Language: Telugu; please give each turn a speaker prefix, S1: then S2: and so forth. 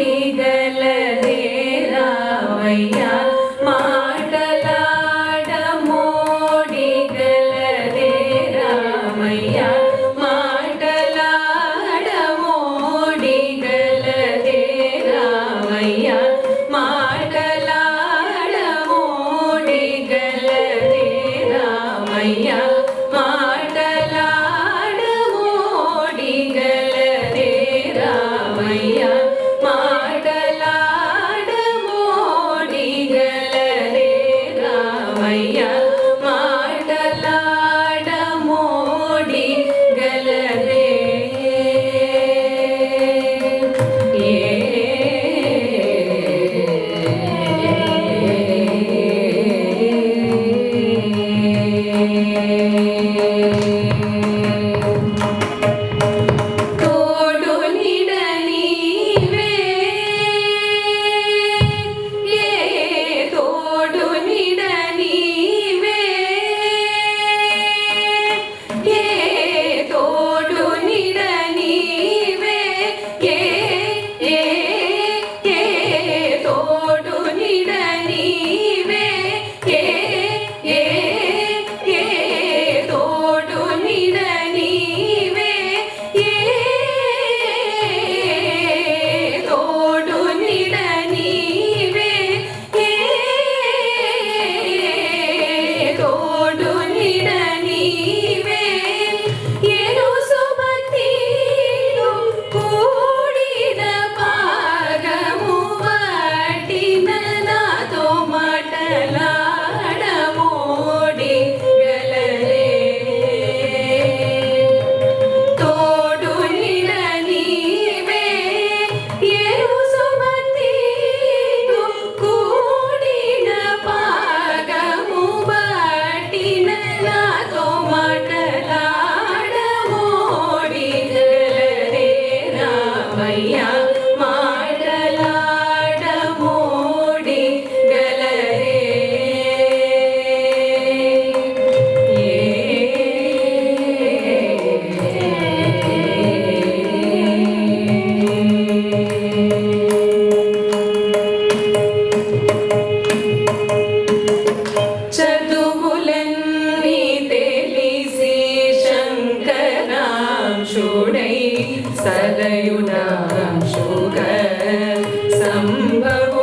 S1: మాటలాడమోడిగలదే రామయ్య మాటలాడమోడిగలదే రామయ్య మాటలాడమోడిగలదే రామయ్య మాటలాడమోడిగలదే రామయ్య మాటలాడమోడిగలదే రామయ్య మాటలాడమోడిగలదే రామయ్య మాటలాడమోడిగలదే తోడు నీడ నీవే తోడు నీడ నీవే తోడు నీడ నీవే తోడు నీడ నీవే తోడు నీడ నీవే తోడు నీడ నీవే తోడు నీడ నీవే ఏను సుమతిలో కూడిన పాగము వాటిన నాతో మాటలాడమోడిగలదే తోడు నీడ నీవే ఏను సుమతిలో కూడిన పాగము వాటిన నాతో మాటలాడమోడిగలదే రామయ్య మాటలాడమోడిగలదే చదువులన్నీ తెలిసి శంకరాంశుడై సదయునాంశుగ సంభవ